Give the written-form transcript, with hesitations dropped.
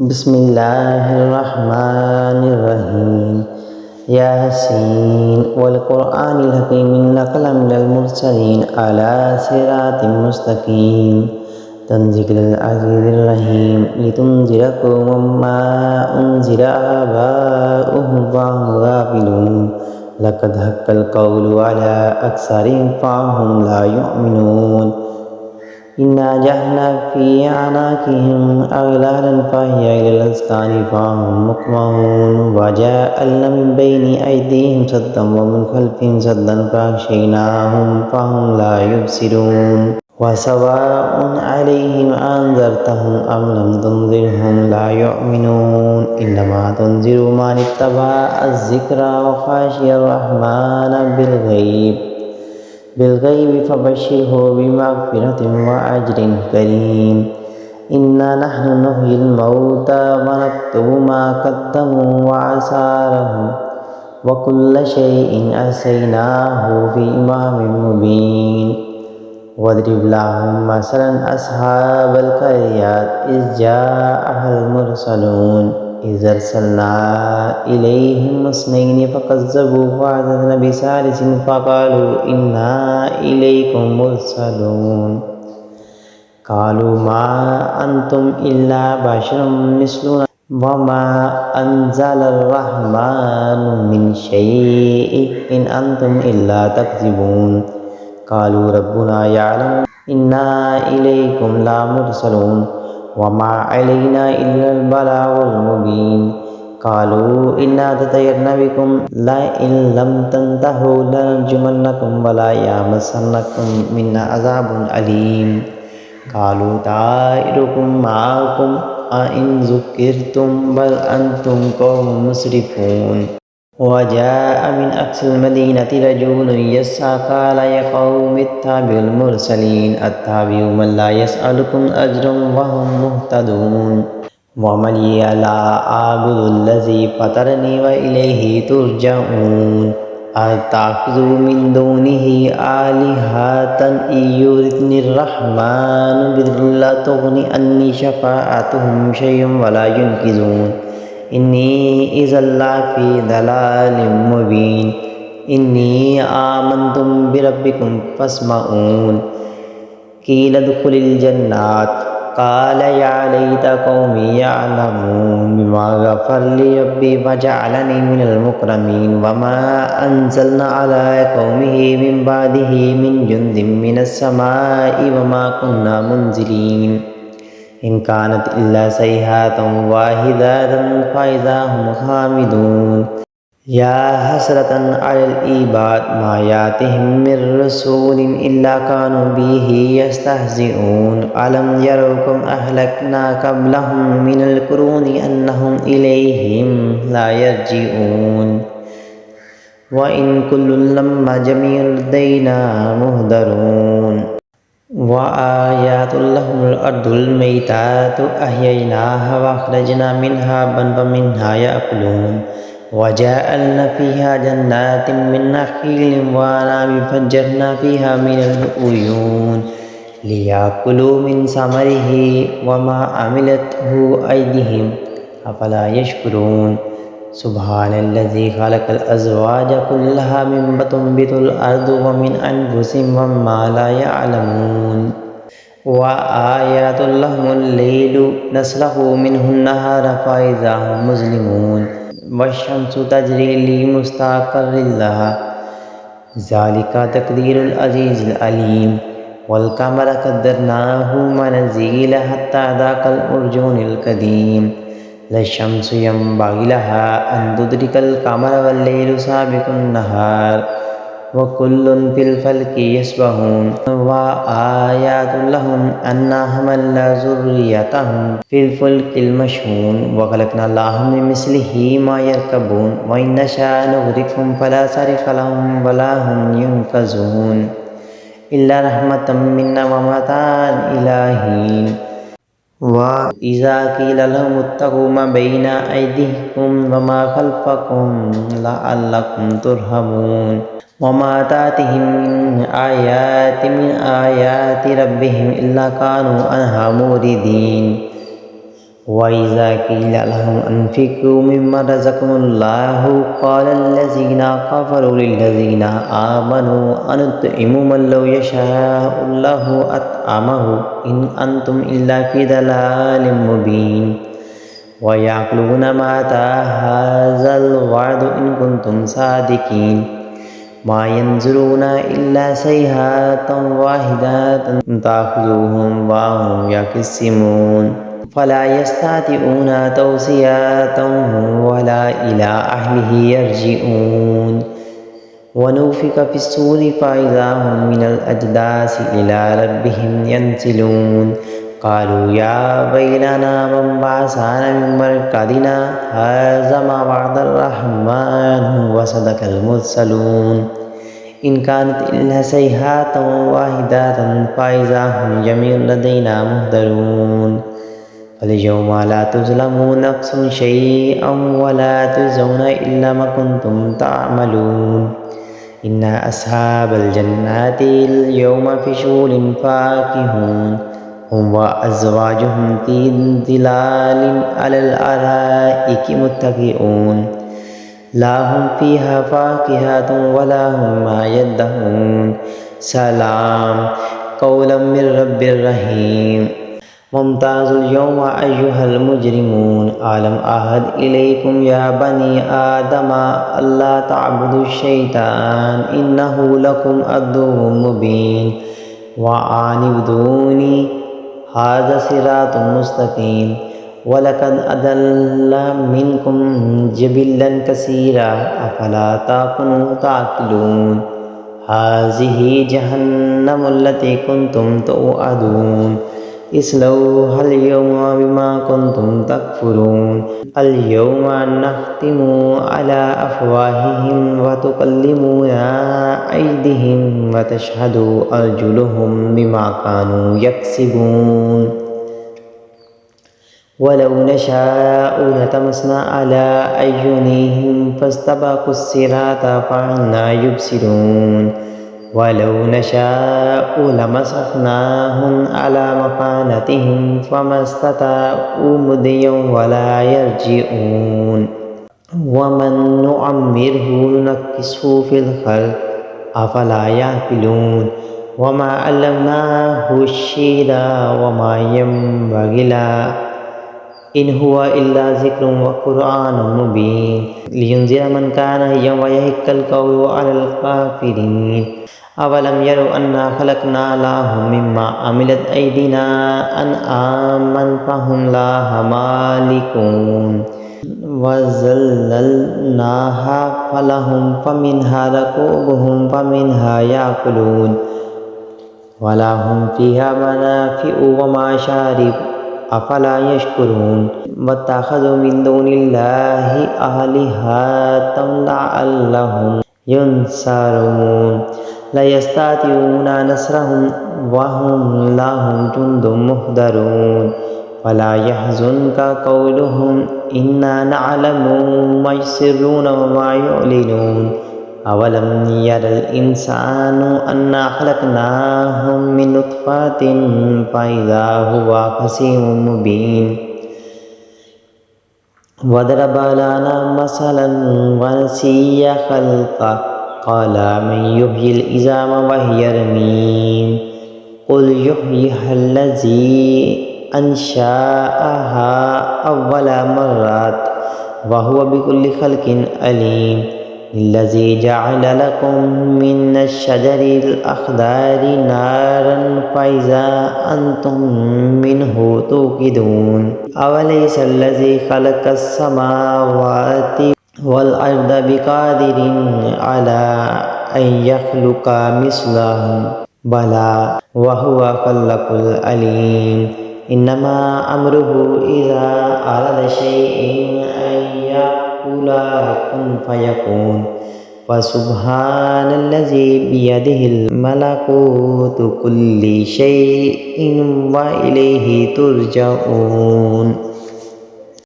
बिस्मिल्लाहिर्रहमानिर्रहीम। यासीन वल क़ुरआनिल हकीम इन्नका लमिनल मुरसलीन अला सिरातिम मुस्तक़ीम तंज़ीलुल अज़ीज़िर रहीम लितुनज़िरा क़ौमम मा उनज़िरा आबाउहुम फ़हुम गाफ़िलून लक़द हक़्क़ल क़ौलु अला अक्सरिहिम फ़हुम ला युमिनून इन्ना जअलना फ़ी अनाक़िहिम अग़लालन फ़हिय इलल अज़क़ानि फ़हुम मुक़महून वजअलना मिन बैनि अयदीहिम सद्दन व मिन ख़ल्फ़िहिम सद्दन फ़अग़शयनाहुम फ़हुम ला युबसिरून वसवाउन अलैहिम अअनज़रतहुम अम लम तुनज़िरहुम ला युमिनून इन्नमा तुनज़िरु मन इत्तबअ व ख़शिय अर्रहमान बिलग़ैबि फ़बश्शिरहु बिमग़फ़िरतिन व अज्रिन करीम। इन्ना नहनु नुह्यिल मौता व नक्तुबु मा क़द्दमू व आसारहुम व कुल्ल शैइन अहसैनाहु फ़ी इमामिम मुबीन। वद्रिब लहुम मसलन अस्हाबल क़र्यति इज़ जाअहल मुरसलून इज़ अरसलना इलैहिम इस्नैनि फ़कज़्ज़बू फ़अज़ज़ज़ना बिसालिसिन फ़क़ालू इन्ना इलैकुम मुरसलून क़ालू मा अंतुम इल्ला बशरुम मिस्लुना व मा अनज़लर रहमानु मिन शैइन इन अंतुम इल्ला तकज़िबून क़ालू रब्बुना यअलमु इन्ना इलैकुम लमुरसलून व मा अलैना इल्लल बलागुल मुबीन क़ालू इन्ना ततय्यरना बिकुम लइन लम तंतहू लनरजुमन्नकुम व लयमस्सन्नकुम मिन्ना अज़ाबुन अलीम क़ालू ताइरुकुम माअकुम अइन ज़ुक्किरतुम बल अंतुम क़ौमुम मुस्रिफ़ून वजाअ मिन अक़सिल मदीनति रजुलुन यस्अ क़ाल या क़ौमि इत्तबिउल मुरसलीन अत्तबिउ मन ला यसअलुकुम अज्रन व हुम मुहतदून वमन ला अअबुदुल्लज़ी फ़तरनी व इलैहि तुरजऊन अतख़िज़ु मिन दूनिहि आलिहतन इन युरिदनिर रहमानु बिदुर्रिन ला तुग़नि अन्नी शफ़ाअतुहुम शयअन व ला युनक़िज़ून इन्नी इज़्ज़न लफ़ी ज़लालिम मुबीन। इन्नी आमनतु बिरब्बिकुम फ़स्मऊन क़ील उद्ख़ुलिल जन्नत क़ाल या लैत क़ौमी यअलमून बिमा ग़फ़र लि रब्बी वजअलनी मिनल मुकरमीन वमा अंज़लना अला क़ौमिहि मिन बअदिहि मिन जुन्दिन मिनस समाइ वमा कुन्ना मुनज़िलीन इन कानत इल्ला सयहतन वाहिदतन फ़इज़ा हुम ख़ामिदून या हसरतन अलल इबाद मा यातिहिम मिर रसूलिन इल्ला कानू बिही यस्तहज़िऊन अलम यरौ कम अहलकना क़ब्लहुम मिनल क़ुरूनि अन्नहुम इलैहिम ला यरजिऊन व इन कुल्लुन लम्मा जमीउन लदैना मुहदरून व आयातुल लहुमुल अर्दुल मैततु अहयैनाहा व अख़रजना मिन्हा हब्बन फ़मिन्हा यअकुलून वजअलना फ़ीहा जन्नातिन मिन नख़ीलिन व अनाबिन फ़जरना फ़ीहा मिनल उयून लियाकुलू मिन समरिही व मा अमिलतहु अयदीहिम अफ़ला यशकुरून सुब्हानल्लज़ी ख़लक़ल अज़वाज कुल्लहा मिम्मा तुंबितुल अर्दु व मिन अनफुसिहिम व मिम्मा ला यअलमून व आयातुल लहुमुल लैलु नस्लखु मिन्हुन नहार फ़इज़ा हुम मुज़लिमून वश्शम्सु तजरी लिमुस्तक़र्रिन लहा ज़ालिका तक़दीरुल अज़ीज़िल अलीम वल क़मर क़द्दरनाहु मनाज़िला हत्ता अज़ाक़ल उर्जूनुल क़दीम लश्शम्सु यंबग़ी लहा अन तुदरिकल क़मर वल्लैलु साबिक़ुन नहार व कुल्लुन फ़िल फ़ल्कि यस्बहून व आयातुल लहुम अन्ना हमलना ज़ुर्रियतहुम फ़िल फ़ुल्किल मशहून व ख़लक़ना लहुम मिन मिस्लिही मा यरकबून व इन नशअ नुग़रिक़हुम फ़ला सारिक़ लहुम व ला हुम युनक़ज़ून इल्ला रहमतम मिन्ना व मताअन इला हीन व इज़ा क़ील लहुम इत्तक़ू मा बैना अयदीकुम व मा ख़ल्फ़कुम लअल्लकुम तुरहमून व मा तातिहिम मिन आयातिन मिन आयाति रब्बिहिम इल्ला कानू अन्हा मुरिदीन وإذا قيل لهم أنفقوا مما رزقكم الله قال الذين كفروا للذين آمنوا أنطعم من لو يشاء الله أطعمه إن أنتم إلا في ضلال مبين ويقولون متى هذا الوعد إن كنتم صادقين ما ينظرون إلا صيحة واحدة تأخذهم وهم يخصمون فلا يستطيعون توصية ولا إلى أهله يرجعون ونفخ في الصور فإذا هم من الأجداث إلى ربهم ينسلون قالوا يا ويلنا من بعثنا من مرقدنا هذا ما وعد الرحمن وصدق المرسلون إن كانت إلا صيحة واحدة فإذا هم جميع لدينا محضرون فاليوم لا تظلمون نفس شيئا ولا تجزون إلا ما كنتم تعملون إن أصحاب الجنات اليوم في شغل فاكهون هم وأزواجهم في ظلال على الأرائك متكئون لا هم فيها فاكهة ولا هم ما يدعون سلام قولا من رب رحيم ممتاز اليوم أيها المجرمون ألم أعهد إليكم يا بني آدم ألا تعبدوا الشيطان إنه لكم عدو مبين وأن اعبدوني هذا صراط مستقيم ولقد أضل منكم جبلا كثيرا أفلا تعقلون هذه جهنم التي كنتم توعدون اصلوها اليوم بما كنتم تكفرون اليوم نختم على أفواههم وتكلمنا أيديهم وتشهد أرجلهم بما كانوا يكسبون ولو نشاء لطمسنا على أعينهم فاستبقوا الصراط فأنى يبصرون ولو نشاء لمسخناهم على مكانتهم فما استطاعوا مضيا ولا يرجعون ومن نعمره ننكسه في الخلق أفلا يعقلون وما علمناه الشعر وما ينبغي له إن هو إلا ذكر وقرآن مبين لينذر من كان حيا ويحق القول على الكافرين أولم يروا أنا خلقنا لهم مما عملت أيدينا أنعاما فهم لها مالكون وذللناها فلهم فمنها ركوبهم فمنها يأكلون ولهم فيها منافع ومشارب أفلا يشكرون واتخذوا من دون الله آلهة لعلهم ينصرون لا يستطيعون نصرهم وهم لهم جند محضرون ولا يحزنك قولهم إنا نعلم ما يسرون وما يعلنون أولم ير الإنسان أنا خلقناه من نطفة فإذا هو خصيم مبين وضرب لنا مثلا ونسي خلقه قال من يحيي العظام وهي رميم قل يحييها الذي أنشأها أول مرة وهو بكل خلق عليم الذي جعل لكم من الشجر الأخضر نارا فإذا أنتم منه توقدون أوليس الذي خلق السماوات والأرض بقادر على أن يخلق مثلهم بلى وهو خلق العليم إنما أمره إذا أراد شيء أن يقول كن فيكون فسبحان الذي بيده الملكوت كل شيء وإليه ترجعون.